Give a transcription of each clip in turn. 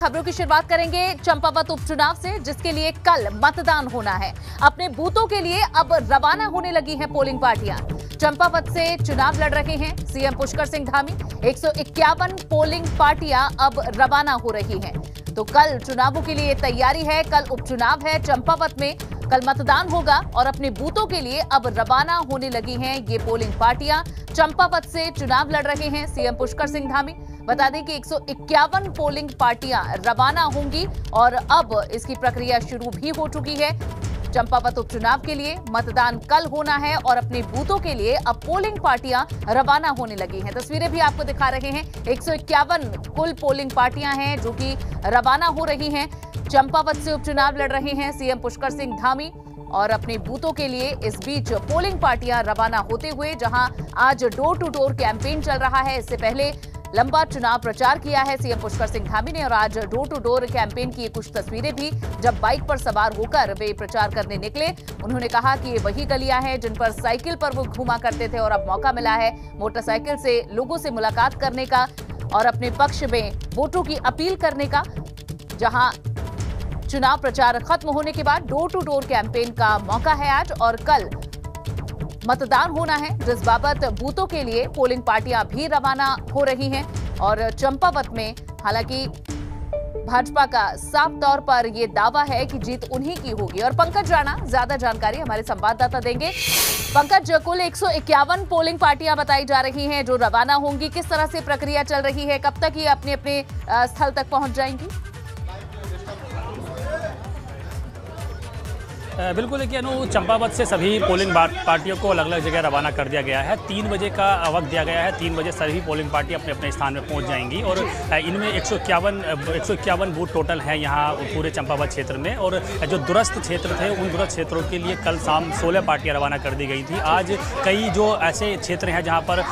खबरों की शुरुआत करेंगे चंपावत उपचुनाव से, जिसके लिए कल मतदान होना है। अपने बूथों के लिए अब रवाना होने लगी हैं पोलिंग पार्टियां। चंपावत से चुनाव लड़ रहे हैं सीएम पुष्कर सिंह धामी। 151 पोलिंग पार्टियां अब रवाना हो रही हैं। तो कल चुनावों के लिए तैयारी है। कल उपचुनाव है चंपावत में, कल मतदान होगा और अपने बूथों के लिए अब रवाना होने लगी हैं ये पोलिंग पार्टियां। चंपावत से चुनाव लड़ रहे हैं सीएम पुष्कर सिंह धामी। बता दें कि 151 पोलिंग पार्टियां रवाना होंगी और अब इसकी प्रक्रिया शुरू भी हो चुकी है। चंपावत उपचुनाव के लिए मतदान कल होना है और अपने बूथों के लिए अब पोलिंग पार्टियां रवाना होने लगी हैं। तस्वीरें भी आपको दिखा रहे हैं। 151 कुल पोलिंग पार्टियां हैं जो कि रवाना हो रही हैं। चंपावत से उपचुनाव लड़ रहे हैं सीएम पुष्कर सिंह धामी और अपने बूथों के लिए इस बीच पोलिंग पार्टियां रवाना होते हुए, जहां आज डोर टू डोर कैंपेन चल रहा है। इससे पहले लंबा चुनाव प्रचार किया है सीएम पुष्कर सिंह धामी ने और आज डोर टू डोर कैंपेन की कुछ तस्वीरें भी जब बाइक पर सवार होकर वे प्रचार करने निकले। उन्होंने कहा कि ये वही गलियां हैं जिन पर साइकिल पर वो घूमा करते थे और अब मौका मिला है मोटरसाइकिल से लोगों से मुलाकात करने का और अपने पक्ष में वोटों की अपील करने का। जहां चुनाव प्रचार खत्म होने के बाद डोर टू डोर कैंपेन का मौका है आज और कल मतदान होना है, जिस बाबत बूथों के लिए पोलिंग पार्टियां भी रवाना हो रही हैं। और चंपावत में हालांकि भाजपा का साफ तौर पर यह दावा है कि जीत उन्हीं की होगी। और पंकज राणा ज्यादा जानकारी हमारे संवाददाता देंगे। पंकज, कुल 151 पोलिंग पार्टियां बताई जा रही हैं जो रवाना होंगी। किस तरह से प्रक्रिया चल रही है, कब तक ये अपने अपने स्थल तक पहुंच जाएंगी? बिल्कुल, देखिए अनु, चंपावत से सभी पोलिंग पार्टियों को अलग अलग जगह रवाना कर दिया गया है। 3 बजे का वक्त दिया गया है। 3 बजे सभी पोलिंग पार्टी अपने अपने स्थान में पहुंच जाएंगी और इनमें 151 बूथ टोटल हैं यहाँ पूरे चंपावत क्षेत्र में। और जो दूरस्थ क्षेत्र थे उन दूरस्थ क्षेत्रों के लिए कल शाम 16 पार्टियाँ रवाना कर दी गई थी। आज कई जो ऐसे क्षेत्र हैं जहाँ पर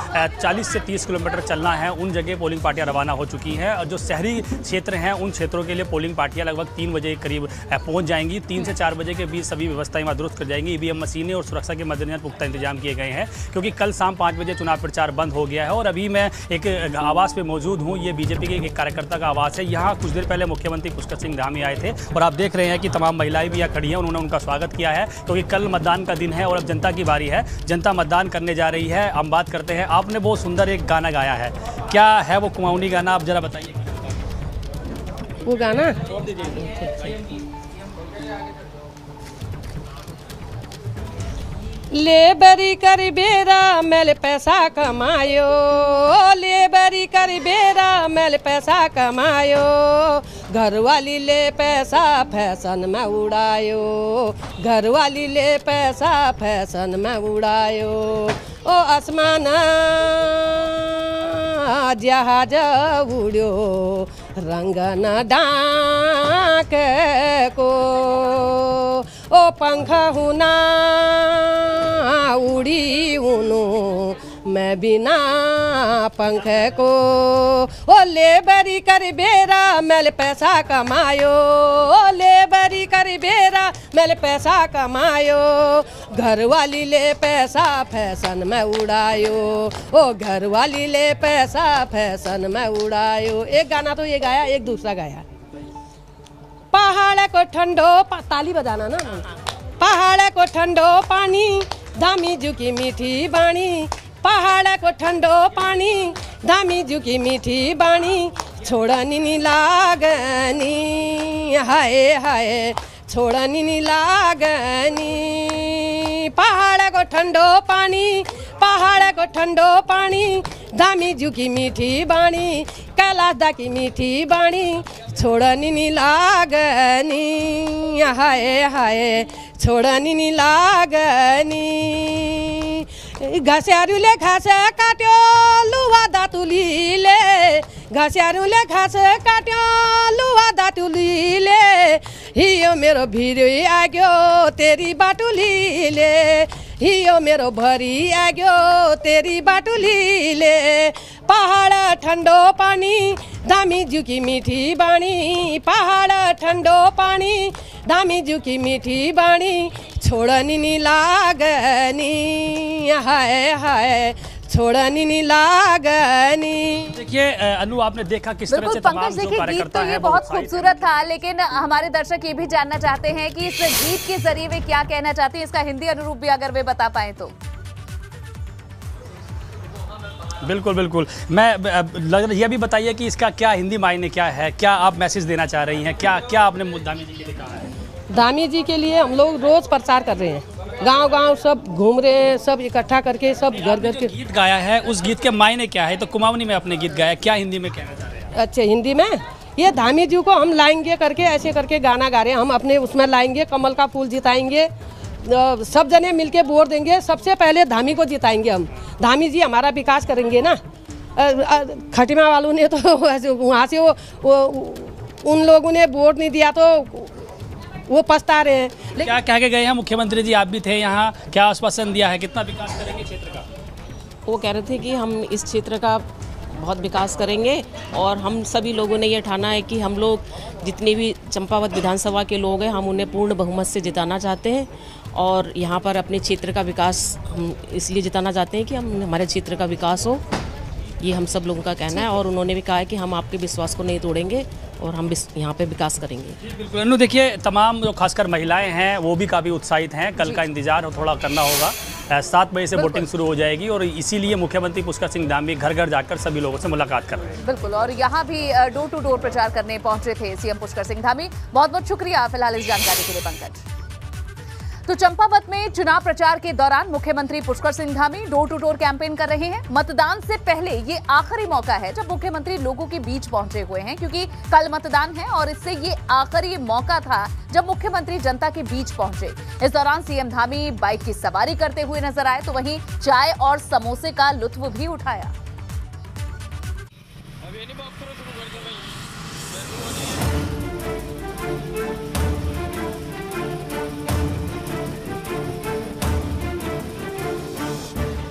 40 से 30 किलोमीटर चलना है, उन जगह पोलिंग पार्टियाँ रवाना हो चुकी हैं। और जो शहरी क्षेत्र हैं उन क्षेत्रों के लिए पोलिंग पार्टियाँ लगभग 3 बजे के करीब पहुँच जाएंगी। 3 से 4 बजे के बीच सभी व्यवस्थाएं वहां दुरुस्त कर जाएंगी। ईवीएम मशीनें और सुरक्षा के मद्देनजर पुख्ता इंतजाम किए गए हैं, क्योंकि कल शाम 5 बजे चुनाव प्रचार बंद हो गया है। और अभी मैं एक आवास पे मौजूद हूं। ये बीजेपी के एक कार्यकर्ता का आवास है। यहाँ कुछ देर पहले मुख्यमंत्री पुष्कर सिंह धामी आए थे और आप देख रहे हैं कि तमाम महिलाएं भी यहाँ खड़ी हैं। उन्होंने उनका स्वागत किया है, क्योंकि कल मतदान का दिन है और अब जनता की बारी है। जनता मतदान करने जा रही है। हम बात करते हैं। आपने बहुत सुंदर एक गाना गाया है, क्या है वो कुमाऊनी गाना, आप जरा बताइए। वो गाना लेबरी कर बेरा मैल पैसा कमायो, लेबरी कर बेरा मैल पैसा कमायो, घरवाली ले पैसा फैशन में उड़ायो, घरवाली ले पैसा फैशन में उड़ायो। ओ आसमान जहाज उड़ो रंग न डाक को, ओ पंख हुना उड़ी उनो मैं बिना पंख को, ओ लेबरी कर बेरा मैल पैसा कमायो, ओ लेबरी कर बेरा मैल पैसा कमायो, घरवाली ले पैसा फैशन में उड़ायो, ओ घरवाली ले पैसा फैशन में उड़ायो। एक गाना तो ये गाया, एक दूसरा गाया। पहाड़ को ठंडो ताली बजाना ना, पहाड़ को ठंडो पानी धामी जू की मीठी बाणी, पहाड़ को ठंडो पानी धामी जू की मीठी बाणी, छोड़नी नी लागनी हाय हाय छोड़नी नी लागनी, पहाड़ को ठंडो पानी, पहाड़ को ठंडो पानी धामी जू की मीठी बाणी, कैलाश दा की मीठी बाणी, छोड़नी नी लागनी हाय हाय छोड़नी नी लागनी। घस्यारूले घाँस काट्यो लुवा दातुलीले, घस्यारूले घाँस काट्यो लुवा दातुलीले, हियो मेरो भिरो आग्यो तेरी बाटुलीले, हियो मेरो भरी आग्यो तेरी बाटुलीले, पहाड़ ठंडो पानी धामी जू की मीठी बाणी, पहाड़ ठंडो पानी धामी जू की मीठी बाणी, छोड़नी नी लागनी हाय हाय छोड़नी नी लागनी। देखिए अनु, आपने देखा किस तरह से तमाम जो कार्यकर्ता है, बहुत खूबसूरत था, लेकिन हमारे दर्शक ये भी जानना चाहते हैं कि इस गीत के जरिए वे क्या कहना चाहते हैं। इसका हिंदी अनुरूप भी अगर वे बता पाए तो। बिल्कुल बिल्कुल, मैं ये भी बताइए कि इसका क्या हिंदी मायने क्या है, क्या आप मैसेज देना चाह रही हैं, क्या क्या आपने धामी जी के लिए कहा है? धामी जी के लिए हम लोग रोज प्रचार कर रहे हैं, गांव गांव सब घूम रहे हैं, सब इकट्ठा करके सब घर घर के गीत गाया है। उस गीत के मायने क्या है? तो कुमाऊनी में आपने गीत गाया, क्या हिंदी में कहना चाह रहे हैं? अच्छा, हिंदी में ये धामी जी को हम लाएंगे करके ऐसे करके गाना गा रहे हैं, हम अपने उसमें लाएंगे, कमल का फूल जिताएंगे, सब जने मिलके वोट देंगे, सबसे पहले धामी को जिताएंगे हम। धामी जी हमारा विकास करेंगे ना। खटिमा वालों ने तो वहाँ से वो उन लोगों ने वोट नहीं दिया तो वो पछता रहे हैं। क्या कह के गए हैं मुख्यमंत्री जी? आप भी थे यहाँ, क्या आश्वासन दिया है, कितना विकास करेंगे क्षेत्र का? वो कह रहे थे कि हम इस क्षेत्र का बहुत विकास करेंगे और हम सभी लोगों ने ये ठाना है कि हम लोग जितने भी चंपावत विधानसभा के लोग हैं हम उन्हें पूर्ण बहुमत से जिताना चाहते हैं और यहाँ पर अपने क्षेत्र का विकास हम इसलिए जिताना चाहते हैं कि हमारे क्षेत्र का विकास हो, ये हम सब लोगों का कहना है। और उन्होंने भी कहा है कि हम आपके विश्वास को नहीं तोड़ेंगे और हम यहाँ पे विकास करेंगे। बिल्कुल अनु, देखिए तमाम जो खासकर महिलाएं हैं वो भी काफ़ी उत्साहित हैं। कल का इंतजार थोड़ा करना होगा, 7 बजे से वोटिंग शुरू हो जाएगी और इसीलिए मुख्यमंत्री पुष्कर सिंह धामी घर घर जाकर सभी लोगों से मुलाकात कर रहे हैं। बिल्कुल, और यहाँ भी डोर टू डोर प्रचार करने पहुंचे थे सीएम पुष्कर सिंह धामी। बहुत बहुत शुक्रिया फिलहाल इस जानकारी के लिए पंकज। तो चंपावत में चुनाव प्रचार के दौरान मुख्यमंत्री Pushkar Singh Dhami door to door campaign कर रहे हैं। मतदान से पहले ये आखिरी मौका है जब मुख्यमंत्री लोगों के बीच पहुंचे हुए हैं, क्योंकि कल मतदान है और इससे ये आखिरी मौका था जब मुख्यमंत्री जनता के बीच पहुंचे। इस दौरान सीएम धामी बाइक की सवारी करते हुए नजर आए, तो वहीं चाय और समोसे का लुत्फ भी उठाया।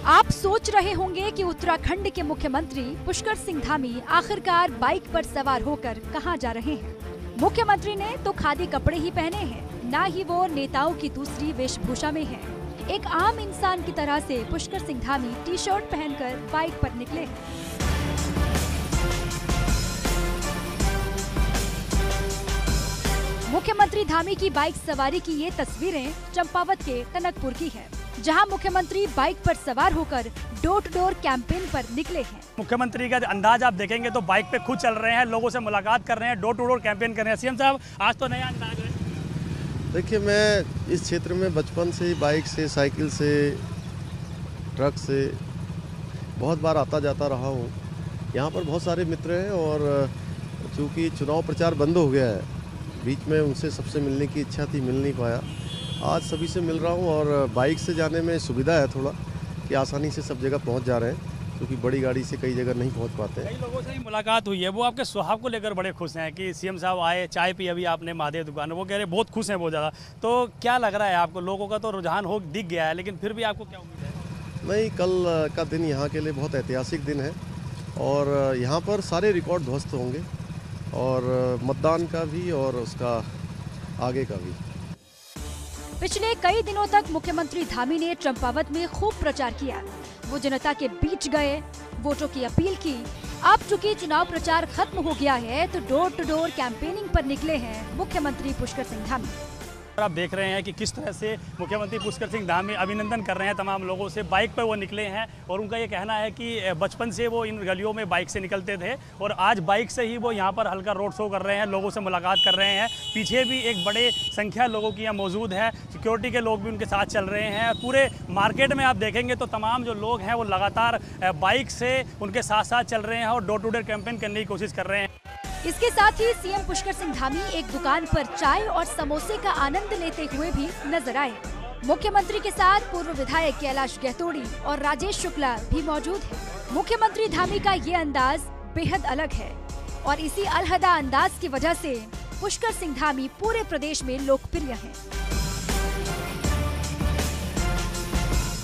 आप सोच रहे होंगे कि उत्तराखंड के मुख्यमंत्री पुष्कर सिंह धामी आखिरकार बाइक पर सवार होकर कहां जा रहे हैं। मुख्यमंत्री ने तो खादी कपड़े ही पहने हैं, ना ही वो नेताओं की दूसरी वेशभूषा में हैं। एक आम इंसान की तरह से पुष्कर सिंह धामी टी शर्ट पहनकर बाइक पर निकले हैं। मुख्यमंत्री धामी की बाइक सवारी की ये तस्वीरें चंपावत के टनकपुर की है, जहां मुख्यमंत्री बाइक पर सवार होकर डोर टू डोर कैंपेन पर निकले हैं। मुख्यमंत्री का अंदाज आप देखेंगे तो बाइक पे खुद चल रहे हैं, लोगों से मुलाकात कर रहे हैं, डोर टू डोर कैंपेन कर रहे हैं। सीएम साहब, आज तो नया अंदाज है। देखिए, मैं इस क्षेत्र में बचपन से ही बाइक से, साइकिल से, ट्रक से बहुत बार आता जाता रहा हूँ। यहाँ पर बहुत सारे मित्र हैं और चूँकि चुनाव प्रचार बंद हो गया है, बीच में उनसे सबसे मिलने की इच्छा थी, मिल नहीं पाया। आज सभी से मिल रहा हूँ और बाइक से जाने में सुविधा है थोड़ा कि आसानी से सब जगह पहुँच जा रहे हैं, क्योंकि बड़ी गाड़ी से कई जगह नहीं पहुँच पाते हैं। कई लोगों से ही मुलाकात हुई है, वो आपके स्वभाव को लेकर बड़े खुश हैं कि सीएम साहब आए, चाय पी अभी आपने महादेव दुकान, वो कह रहे बहुत खुश हैं बहुत ज़्यादा। तो क्या लग रहा है आपको? लोगों का तो रुझान हो दिख गया है, लेकिन फिर भी आपको क्या उम्मीद है? नहीं, कल का दिन यहाँ के लिए बहुत ऐतिहासिक दिन है और यहाँ पर सारे रिकॉर्ड ध्वस्त होंगे, और मतदान का भी और उसका आगे का भी। पिछले कई दिनों तक मुख्यमंत्री धामी ने चंपावत में खूब प्रचार किया। वो जनता के बीच गए, वोटों की अपील की। अब चूंकि चुनाव प्रचार खत्म हो गया है तो डोर टू डोर कैंपेनिंग पर निकले हैं मुख्यमंत्री पुष्कर सिंह धामी। आप देख रहे हैं कि किस तरह से मुख्यमंत्री पुष्कर सिंह धामी अभिनंदन कर रहे हैं तमाम लोगों से। बाइक पर वो निकले हैं और उनका ये कहना है कि बचपन से वो इन गलियों में बाइक से निकलते थे और आज बाइक से ही वो यहाँ पर हल्का रोड शो कर रहे हैं, लोगों से मुलाकात कर रहे हैं। पीछे भी एक बड़े संख्या लोगों की यहाँ मौजूद है, सिक्योरिटी के लोग भी उनके साथ चल रहे हैं। पूरे मार्केट में आप देखेंगे तो तमाम जो लोग हैं वो लगातार बाइक से उनके साथ साथ चल रहे हैं और डोर टू डोर कैंपेन करने की कोशिश कर रहे हैं। इसके साथ ही सीएम पुष्कर सिंह धामी एक दुकान पर चाय और समोसे का आनंद लेते हुए भी नजर आए। मुख्यमंत्री के साथ पूर्व विधायक कैलाश गहतोड़ी और राजेश शुक्ला भी मौजूद हैं। मुख्यमंत्री धामी का ये अंदाज बेहद अलग है और इसी अलहदा अंदाज की वजह से पुष्कर सिंह धामी पूरे प्रदेश में लोकप्रिय हैं।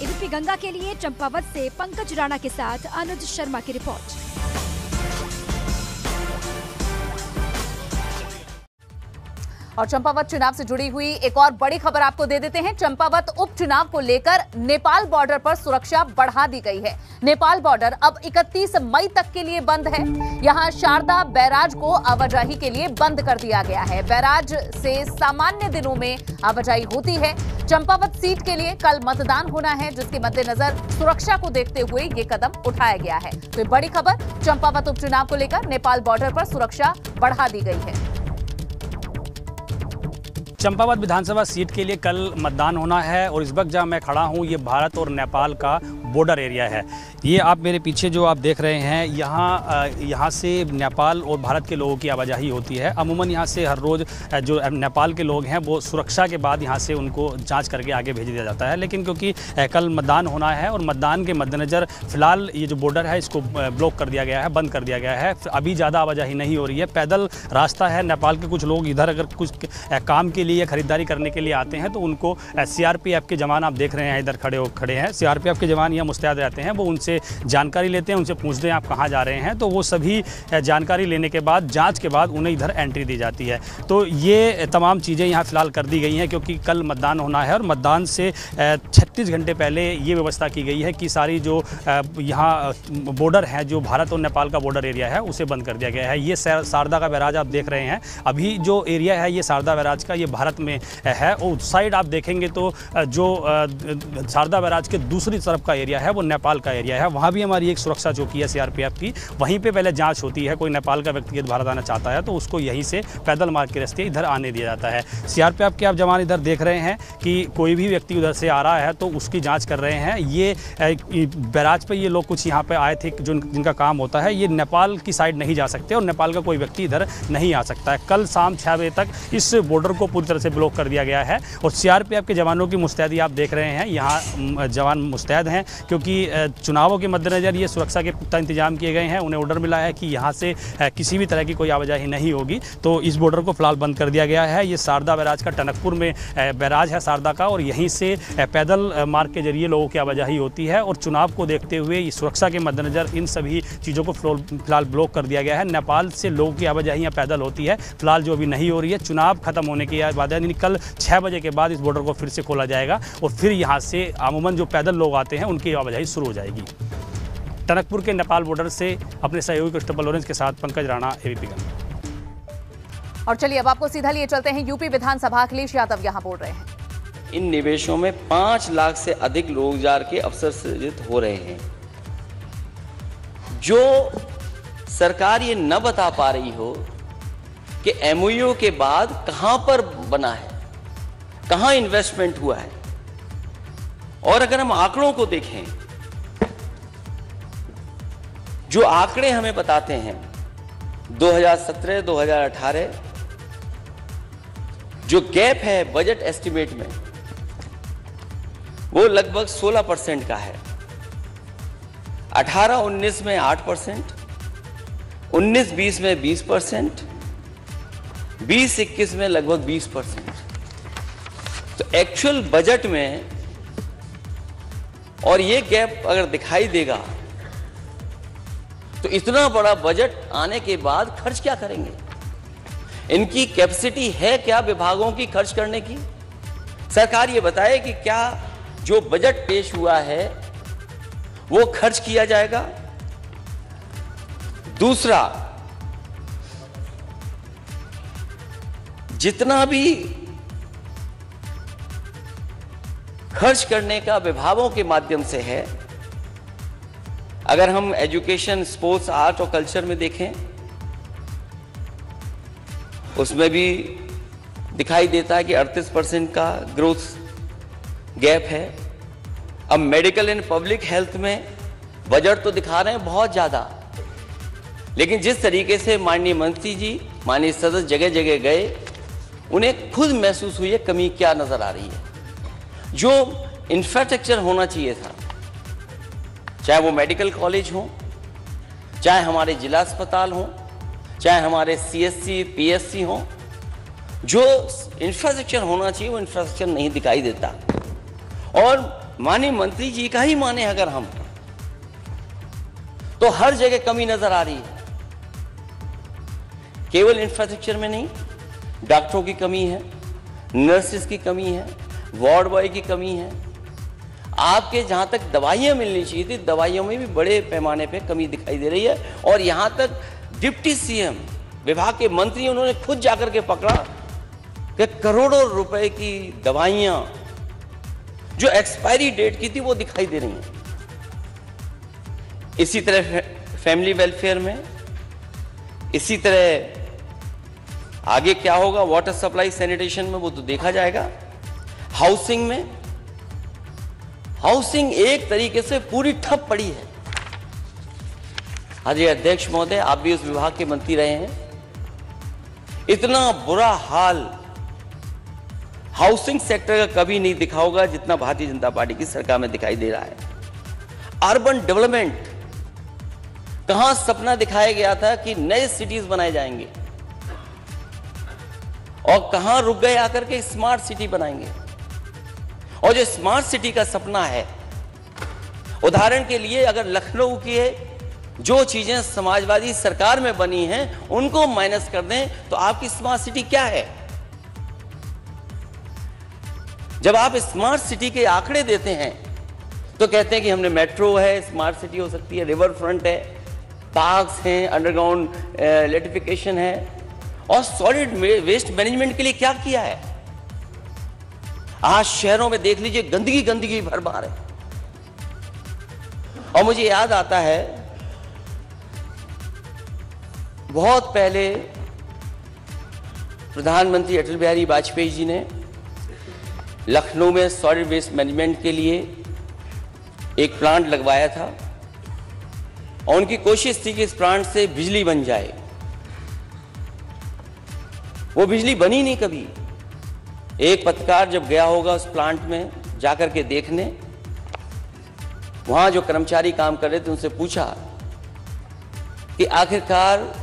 एबीपी गंगा के लिए चंपावत से पंकज राणा के साथ अनुज शर्मा की रिपोर्ट। और चंपावत चुनाव से जुड़ी हुई एक और बड़ी खबर आपको दे देते हैं। चंपावत उपचुनाव को लेकर नेपाल बॉर्डर पर सुरक्षा बढ़ा दी गई है। नेपाल बॉर्डर अब 31 मई तक के लिए बंद है। यहां शारदा बैराज को आवाजाही के लिए बंद कर दिया गया है। बैराज से सामान्य दिनों में आवाजाही होती है। चंपावत सीट के लिए कल मतदान होना है, जिसके मद्देनजर सुरक्षा को देखते हुए ये कदम उठाया गया है। तो बड़ी खबर, चंपावत उपचुनाव को लेकर नेपाल बॉर्डर पर सुरक्षा बढ़ा दी गई है। चंपावत विधानसभा सीट के लिए कल मतदान होना है और इस वक्त जहां मैं खड़ा हूं ये भारत और नेपाल का बॉर्डर एरिया है। ये आप मेरे पीछे जो आप देख रहे हैं यहाँ से नेपाल और भारत के लोगों की आवाजाही होती है। अमूमन यहाँ से हर रोज़ जो नेपाल के लोग हैं वो सुरक्षा के बाद यहाँ से उनको जांच करके आगे भेज दिया जाता है। लेकिन क्योंकि कल मतदान होना है और मतदान के मद्देनज़र फ़िलहाल ये जो बॉर्डर है इसको ब्लॉक कर दिया गया है, बंद कर दिया गया है। अभी ज़्यादा आवाजाही नहीं हो रही है, पैदल रास्ता है। नेपाल के कुछ लोग इधर अगर कुछ काम के लिए खरीदारी करने के लिए आते हैं तो उनको सीआरपीएफ के जवान आप देख रहे हैं इधर खड़े हैं। सीआरपीएफ के जवान यहाँ मुस्तैद रहते हैं, वो उनसे जानकारी लेते हैं, उनसे पूछते हैं आप कहाँ जा रहे हैं। तो वो सभी जानकारी लेने के बाद जांच के बाद उन्हें इधर एंट्री दी जाती है। तो ये तमाम चीज़ें यहाँ फ़िलहाल कर दी गई हैं क्योंकि कल मतदान होना है और मतदान से 36 घंटे पहले ये व्यवस्था की गई है कि सारी जो यहाँ बॉर्डर है, जो भारत और नेपाल का बॉर्डर एरिया है, उसे बंद कर दिया गया है। ये शारदा का बैराज आप देख रहे हैं। अभी जो एरिया है ये शारदा बैराज का, ये भारत में है। और उस साइड आप देखेंगे तो जो शारदा बैराज के दूसरी तरफ का एरिया है वो नेपाल का एरिया है। वहाँ भी हमारी एक सुरक्षा चौकी है सीआरपीएफ की। वहीं पे पहले जांच होती है। कोई नेपाल का व्यक्ति भारत आना चाहता है तो उसको यहीं से पैदल मार्ग के रास्ते इधर आने दिया जाता है। सीआरपीएफ के आप जवान इधर देख रहे हैं कि कोई भी व्यक्ति उधर से आ रहा है तो उसकी जाँच कर रहे हैं। ये बैराज पर ये लोग कुछ यहाँ पर आए थे जिनका काम होता है, ये नेपाल की साइड नहीं जा सकते और नेपाल का कोई व्यक्ति इधर नहीं आ सकता है। कल शाम 6 बजे तक इस बॉर्डर को पूरी तरह से ब्लॉक कर दिया गया है और सीआरपीएफ के जवानों की मुस्तैदी आप देख रहे हैं। यहाँ जवान मुस्तैद हैं क्योंकि चुनावों के मद्देनज़र ये सुरक्षा के पुख्ता इंतजाम किए गए हैं। उन्हें ऑर्डर मिला है कि यहाँ से किसी भी तरह की कोई आवाजाही नहीं होगी। तो इस बॉर्डर को फिलहाल बंद कर दिया गया है। ये शारदा बैराज का, टनकपुर में बैराज है शारदा का, और यहीं से पैदल मार्ग के जरिए लोगों की आवाजाही होती है। और चुनाव को देखते हुए इस सुरक्षा के मद्देनज़र इन सभी चीज़ों को फिलहाल ब्लॉक कर दिया गया है। नेपाल से लोगों की आवाजाही यहाँ पैदल होती है, फिलहाल जो अभी नहीं हो रही है। चुनाव खत्म होने के बाद यानी कल 6 बजे के बाद इस बॉर्डर को फिर से खोला जाएगा और फिर यहाँ से अमूमन जो पैदल लोग आते हैं उनकी आवाजाही शुरू हो जाएगी। टनकपुर के नेपाल बॉर्डर से अपने सहयोगी क्रिस्टोफर लॉरेंस के साथ पंकज राणा, एबीपी गंगा। और चलिए अब आपको सीधा लिए चलते हैं यूपी विधानसभा। अखिलेश यादव यहाँ बोल रहे हैं। इन निवेशों में 5 लाख से अधिक रोजगार के अवसर सृजित हो रहे हैं। जो सरकार ये न बता पा रही हो कि एमओयू के बाद कहां पर बना है, कहां इन्वेस्टमेंट हुआ है। और अगर हम आंकड़ों को देखें, जो आंकड़े हमें बताते हैं 2017-2018 जो गैप है बजट एस्टिमेट में वो लगभग 16% का है। 18-19 में 8%, 19-20 में 20%, 20-21 में लगभग 20%। तो एक्चुअल बजट में और ये गैप अगर दिखाई देगा तो इतना बड़ा बजट आने के बाद खर्च क्या करेंगे? इनकी कैपेसिटी है क्या विभागों की खर्च करने की? सरकार ये बताए कि क्या जो बजट पेश हुआ है वो खर्च किया जाएगा। दूसरा, जितना भी खर्च करने का विभागों के माध्यम से है, अगर हम एजुकेशन, स्पोर्ट्स, आर्ट और कल्चर में देखें उसमें भी दिखाई देता है कि 38% का ग्रोथ गैप है। अब मेडिकल एंड पब्लिक हेल्थ में बजट तो दिखा रहे हैं बहुत ज़्यादा, लेकिन जिस तरीके से माननीय मंत्री जी, माननीय सदस्य जगह जगह गए, उन्हें खुद महसूस हुई है कमी क्या नज़र आ रही है। जो इंफ्रास्ट्रक्चर होना चाहिए था, चाहे वो मेडिकल कॉलेज हो, चाहे हमारे जिला अस्पताल हो, चाहे हमारे सीएससी, पीएससी हो, जो इंफ्रास्ट्रक्चर होना चाहिए वो इंफ्रास्ट्रक्चर नहीं दिखाई देता। और माननीय मंत्री जी का ही माने अगर हम, तो हर जगह कमी नजर आ रही है, केवल इंफ्रास्ट्रक्चर में नहीं, डॉक्टरों की कमी है, नर्सेस की कमी है, वार्ड बॉय की कमी है। आपके जहां तक दवाइयां मिलनी चाहिए थी, दवाइयों में भी बड़े पैमाने पे कमी दिखाई दे रही है। और यहां तक डिप्टी सीएम, विभाग के मंत्री, उन्होंने खुद जाकर के पकड़ा कि करोड़ों रुपए की दवाइयां जो एक्सपायरी डेट की थी वो दिखाई दे रही हैं। इसी तरह फैमिली वेलफेयर में, इसी तरह आगे क्या होगा वाटर सप्लाई सैनिटेशन में, वो तो देखा जाएगा। हाउसिंग में, हाउसिंग एक तरीके से पूरी ठप पड़ी है। अजय अध्यक्ष महोदय, आप भी उस विभाग के मंत्री रहे हैं, इतना बुरा हाल हाउसिंग सेक्टर का कभी नहीं दिखा होगा जितना भारतीय जनता पार्टी की सरकार में दिखाई दे रहा है। अर्बन डेवलपमेंट, कहां सपना दिखाया गया था कि नए सिटीज बनाए जाएंगे, और कहां रुक गए आकर के स्मार्ट सिटी बनाएंगे। और जो स्मार्ट सिटी का सपना है, उदाहरण के लिए अगर लखनऊ की जो चीजें समाजवादी सरकार में बनी हैं उनको माइनस कर दें तो आपकी स्मार्ट सिटी क्या है? जब आप स्मार्ट सिटी के आंकड़े देते हैं तो कहते हैं कि हमने मेट्रो है, स्मार्ट सिटी हो सकती है, रिवर फ्रंट है, पार्क्स हैं, अंडरग्राउंड इलेक्ट्रिफिकेशन है, और सॉलिड वेस्ट मैनेजमेंट के लिए क्या किया है? आज शहरों में देख लीजिए, गंदगी गंदगी भरमार है। और मुझे याद आता है बहुत पहले प्रधानमंत्री अटल बिहारी वाजपेयी जी ने लखनऊ में सॉलिड वेस्ट मैनेजमेंट के लिए एक प्लांट लगवाया था, और उनकी कोशिश थी कि इस प्लांट से बिजली बन जाए। वो बिजली बनी नहीं कभी। एक पत्रकार जब गया होगा उस प्लांट में जाकर के देखने, वहां जो कर्मचारी काम कर रहे थे उनसे पूछा कि आखिरकार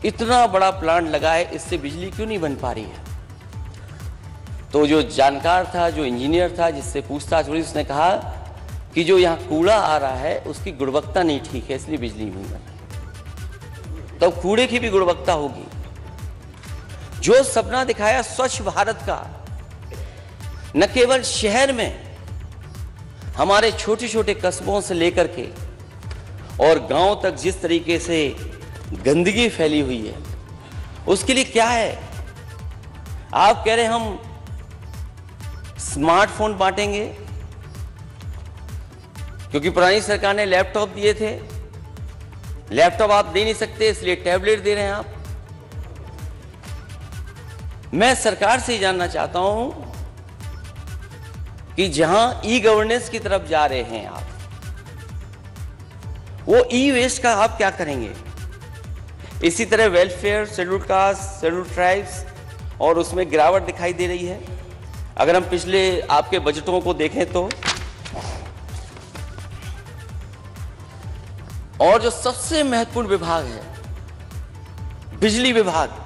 इतना बड़ा प्लांट लगा है, इससे बिजली क्यों नहीं बन पा रही है? तो जो जानकार था, जो इंजीनियर था, जिससे पूछताछ हुई, उसने कहा कि जो यहाँ कूड़ा आ रहा है उसकी गुणवत्ता नहीं ठीक है, इसलिए बिजली नहीं बन रही। तो कूड़े की भी गुणवत्ता होगी। जो सपना दिखाया स्वच्छ भारत का, न केवल शहर में, हमारे छोटे छोटे कस्बों से लेकर के और गांव तक जिस तरीके से गंदगी फैली हुई है, उसके लिए क्या है? आप कह रहे हम स्मार्टफोन बांटेंगे, क्योंकि पुरानी सरकार ने लैपटॉप दिए थे, लैपटॉप आप दे नहीं सकते इसलिए टैबलेट दे रहे हैं आप। मैं सरकार से ही जानना चाहता हूं कि जहां ई गवर्नेंस की तरफ जा रहे हैं आप, वो ई वेस्ट का आप क्या करेंगे? इसी तरह welfare, scheduled caste, scheduled tribes, और उसमें गिरावट दिखाई दे रही है। अगर हम पिछले आपके बजटों को देखें तो, और जो सबसे महत्वपूर्ण विभाग है बिजली विभाग,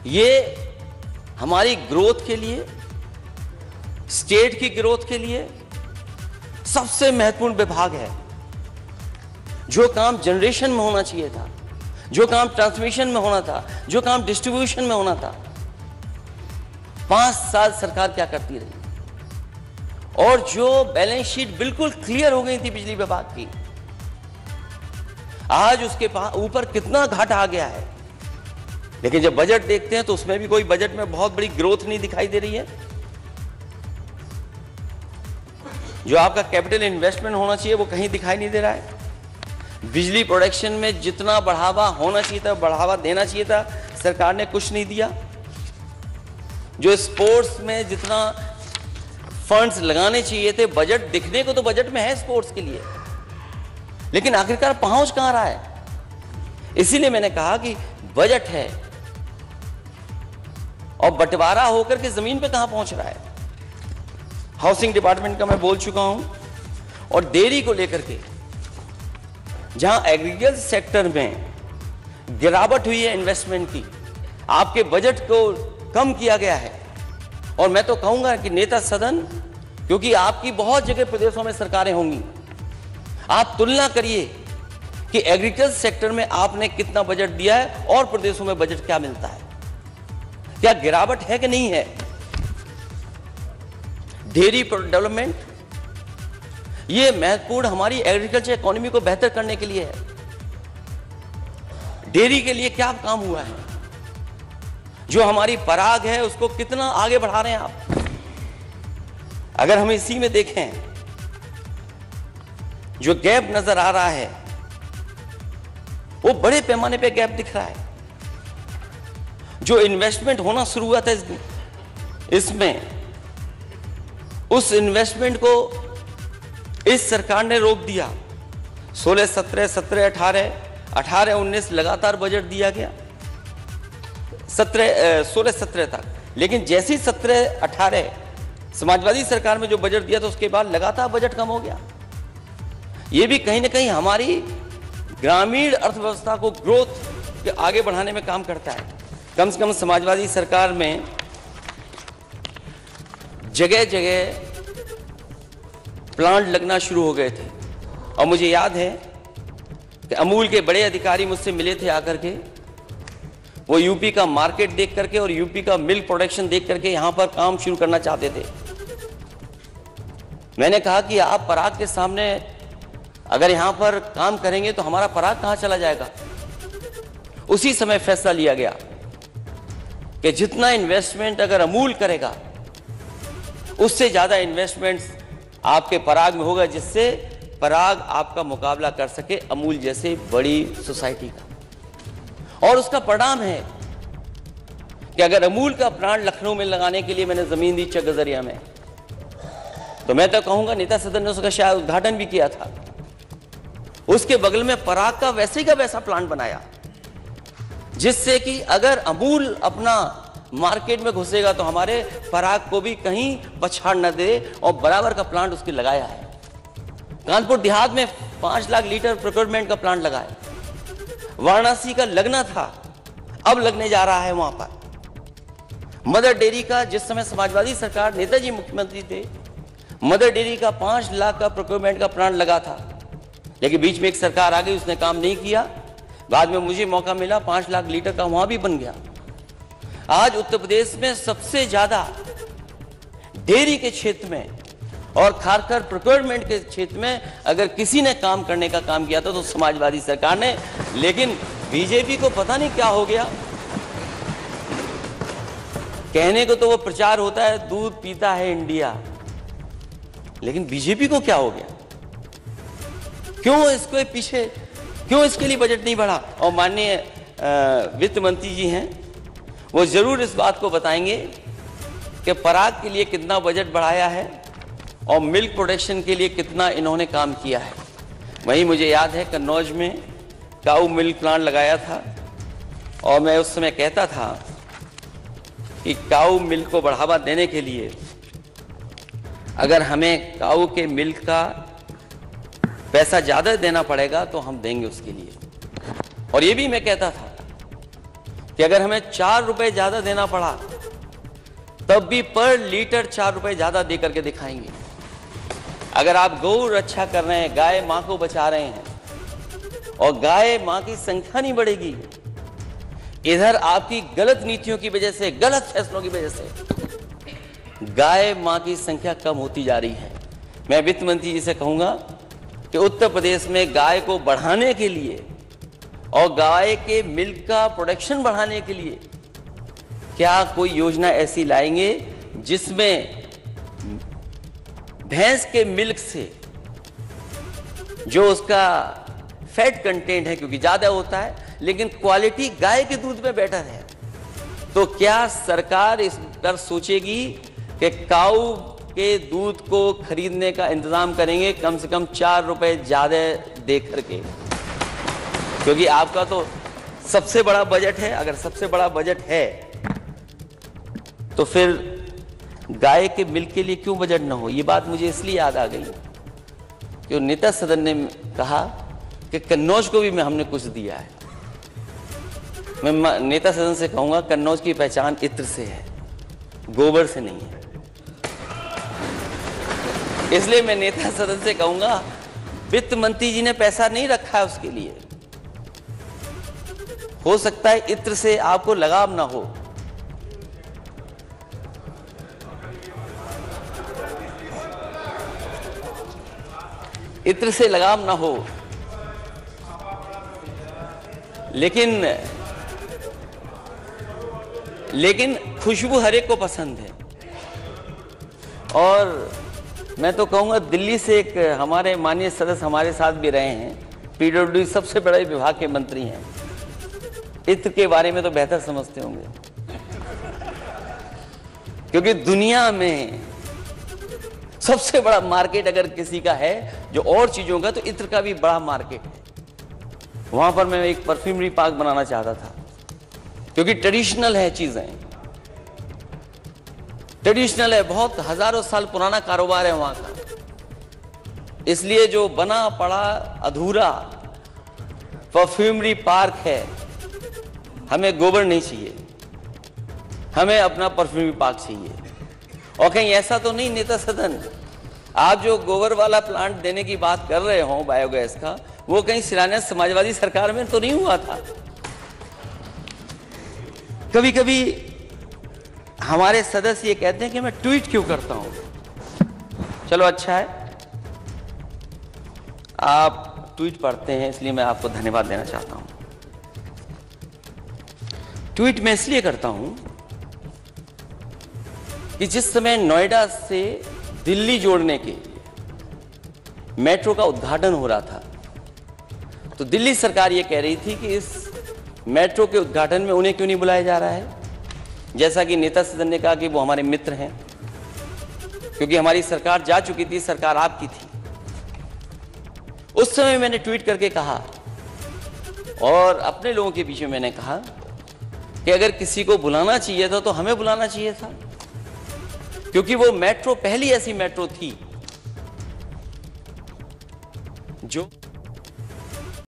ये हमारी ग्रोथ के लिए, स्टेट की ग्रोथ के लिए सबसे महत्वपूर्ण विभाग है। जो काम जनरेशन में होना चाहिए था, जो काम ट्रांसमिशन में होना था, जो काम डिस्ट्रीब्यूशन में होना था, 5 साल सरकार क्या करती रही? और जो बैलेंस शीट बिल्कुल क्लियर हो गई थी बिजली विभाग की, आज उसके ऊपर कितना घाटा आ गया है। लेकिन जब बजट देखते हैं तो उसमें भी कोई बजट में बहुत बड़ी ग्रोथ नहीं दिखाई दे रही है। जो आपका कैपिटल इन्वेस्टमेंट होना चाहिए वो कहीं दिखाई नहीं दे रहा है। बिजली प्रोडक्शन में जितना बढ़ावा होना चाहिए था, बढ़ावा देना चाहिए था, सरकार ने कुछ नहीं दिया। जो स्पोर्ट्स में जितना फंड्स लगाने चाहिए थे, बजट दिखने को तो बजट में है स्पोर्ट्स के लिए, लेकिन आखिरकार पहुंच कहां रहा है? इसीलिए मैंने कहा कि बजट है और बंटवारा होकर के जमीन पे कहां पहुंच रहा है। हाउसिंग डिपार्टमेंट का मैं बोल चुका हूं, और डेयरी को लेकर के जहां एग्रीकल्चर सेक्टर में गिरावट हुई है इन्वेस्टमेंट की, आपके बजट को कम किया गया है। और मैं तो कहूंगा कि नेता सदन, क्योंकि आपकी बहुत जगह प्रदेशों में सरकारें होंगी, आप तुलना करिए कि एग्रीकल्चर सेक्टर में आपने कितना बजट दिया है और प्रदेशों में बजट क्या मिलता है, क्या गिरावट है कि नहीं है। डेयरी डेवलपमेंट, यह महत्वपूर्ण हमारी एग्रीकल्चर इकोनॉमी को बेहतर करने के लिए है। डेयरी के लिए क्या काम हुआ है, जो हमारी पराग है उसको कितना आगे बढ़ा रहे हैं आप। अगर हम इसी में देखें, जो गैप नजर आ रहा है वो बड़े पैमाने पे गैप दिख रहा है। जो इन्वेस्टमेंट होना शुरू हुआ था इसमें, उस इन्वेस्टमेंट को इस सरकार ने रोक दिया। 16-17, 17-18, 18-19 लगातार बजट दिया गया 16-17 तक, लेकिन जैसी 17-18 समाजवादी सरकार में जो बजट दिया था उसके बाद लगातार बजट कम हो गया। ये भी कहीं ना कहीं हमारी ग्रामीण अर्थव्यवस्था को ग्रोथ के आगे बढ़ाने में काम करता है। कम से कम समाजवादी सरकार में जगह जगह प्लांट लगना शुरू हो गए थे। और मुझे याद है कि अमूल के बड़े अधिकारी मुझसे मिले थे आकर के, वो यूपी का मार्केट देख करके और यूपी का मिल्क प्रोडक्शन देख करके यहां पर काम शुरू करना चाहते थे। मैंने कहा कि आप पराग के सामने अगर यहां पर काम करेंगे तो हमारा पराग कहां चला जाएगा। उसी समय फैसला लिया गया कि जितना इन्वेस्टमेंट अगर अमूल करेगा उससे ज्यादा इन्वेस्टमेंट्स आपके पराग में होगा, जिससे पराग आपका मुकाबला कर सके अमूल जैसे बड़ी सोसाइटी का। और उसका परिणाम है कि अगर अमूल का प्लांट लखनऊ में लगाने के लिए मैंने जमीन दी चकगजरिया में, तो मैं तो कहूंगा नेता सदन ने उसका शायद उद्घाटन भी किया था। उसके बगल में पराग का वैसे का वैसा प्लांट बनाया, जिससे कि अगर अमूल अपना मार्केट में घुसेगा तो हमारे पराग को भी कहीं पछाड़ न दे, और बराबर का प्लांट उसके लगाया है। कानपुर देहात में 5 लाख लीटर प्रोक्योरमेंट का प्लांट लगाया। वाराणसी का लगना था, अब लगने जा रहा है वहां पर। मदर डेयरी का, जिस समय समाजवादी सरकार नेताजी मुख्यमंत्री थे, मदर डेयरी का 5 लाख का प्रोक्योरमेंट का प्लांट लगा था, लेकिन बीच में एक सरकार आ गई, उसने काम नहीं किया। बाद में मुझे मौका मिला, 5 लाख लीटर का वहां भी बन गया। आज उत्तर प्रदेश में सबसे ज्यादा डेयरी के क्षेत्र में और खासकर प्रोक्योरमेंट के क्षेत्र में अगर किसी ने काम करने का काम किया था तो समाजवादी सरकार ने। लेकिन बीजेपी को पता नहीं क्या हो गया, कहने को तो वो प्रचार होता है दूध पीता है इंडिया, लेकिन बीजेपी को क्या हो गया, क्यों इसके पीछे, क्यों इसके लिए बजट नहीं बढ़ा। और माननीय वित्त मंत्री जी हैं, वो जरूर इस बात को बताएंगे कि पराग के लिए कितना बजट बढ़ाया है और मिल्क प्रोडक्शन के लिए कितना इन्होंने काम किया है। वहीं मुझे याद है कन्नौज में काऊ मिल्क प्लांट लगाया था, और मैं उस समय कहता था कि काऊ मिल्क को बढ़ावा देने के लिए अगर हमें काऊ के मिल्क का पैसा ज्यादा देना पड़ेगा तो हम देंगे उसके लिए। और ये भी मैं कहता था कि अगर हमें 4 रुपए ज्यादा देना पड़ा तब भी पर लीटर 4 रुपए ज्यादा दे करके दिखाएंगे। अगर आप गौ रक्षा कर रहे हैं, गाय मां को बचा रहे हैं, और गाय मां की संख्या नहीं बढ़ेगी, इधर आपकी गलत नीतियों की वजह से, गलत फैसलों की वजह से गाय मां की संख्या कम होती जा रही है। मैं वित्त मंत्री जी से कहूंगा कि उत्तर प्रदेश में गाय को बढ़ाने के लिए और गाय के मिल्क का प्रोडक्शन बढ़ाने के लिए क्या कोई योजना ऐसी लाएंगे जिसमें भैंस के मिल्क से जो उसका फैट कंटेंट है, क्योंकि ज्यादा होता है, लेकिन क्वालिटी गाय के दूध में बेटर है, तो क्या सरकार इस पर सोचेगी कि काऊ के दूध को खरीदने का इंतजाम करेंगे कम से कम 4 रुपए ज्यादा दे करके। क्योंकि आपका तो सबसे बड़ा बजट है, अगर सबसे बड़ा बजट है तो फिर गाय के मिल्क के लिए क्यों बजट ना हो। ये बात मुझे इसलिए याद आ गई कि नेता सदन ने कहा कि कन्नौज को भी हमने कुछ दिया है। मैं नेता सदन से कहूंगा कन्नौज की पहचान इत्र से है, गोबर से नहीं है। इसलिए मैं नेता सदन से कहूंगा वित्त मंत्री जी ने पैसा नहीं रखा है उसके लिए। हो सकता है इत्र से आपको लगाव ना हो, इत्र से लगाव ना हो, लेकिन खुशबू हर एक को पसंद है। और मैं तो कहूँगा दिल्ली से एक हमारे माननीय सदस्य हमारे साथ भी रहे हैं, पीडब्ल्यूडी सबसे बड़े विभाग के मंत्री हैं, इत्र के बारे में तो बेहतर समझते होंगे, क्योंकि दुनिया में सबसे बड़ा मार्केट अगर किसी का है जो और चीजों का, तो इत्र का भी बड़ा मार्केट है। वहां पर मैं एक परफ्यूमरी पार्क बनाना चाहता था, क्योंकि ट्रेडिशनल है, चीजें ट्रेडिशनल है, बहुत हजारों साल पुराना कारोबार है वहां का। इसलिए जो बना पड़ा अधूरा परफ्यूमरी पार्क है, हमें गोबर नहीं चाहिए, हमें अपना परफ्यूमरी पार्क चाहिए। और कहीं ऐसा तो नहीं नेता सदन, आप जो गोबर वाला प्लांट देने की बात कर रहे हो बायोगैस का, वो कहीं शिलान्यास समाजवादी सरकार में तो नहीं हुआ था। कभी कभी हमारे सदस्य ये कहते हैं कि मैं ट्वीट क्यों करता हूं। चलो अच्छा है, आप ट्वीट पढ़ते हैं, इसलिए मैं आपको धन्यवाद देना चाहता हूं। ट्वीट मैं इसलिए करता हूं कि जिस समय नोएडा से दिल्ली जोड़ने के लिए मेट्रो का उद्घाटन हो रहा था, तो दिल्ली सरकार ये कह रही थी कि इस मेट्रो के उद्घाटन में उन्हें क्यों नहीं बुलाया जा रहा है। जैसा कि नेता सदन ने कहा कि वो हमारे मित्र हैं, क्योंकि हमारी सरकार जा चुकी थी, सरकार आपकी थी। उस समय मैंने ट्वीट करके कहा, और अपने लोगों के बीच में मैंने कहा कि अगर किसी को बुलाना चाहिए था तो हमें बुलाना चाहिए था, क्योंकि वो मेट्रो पहली ऐसी मेट्रो थी जो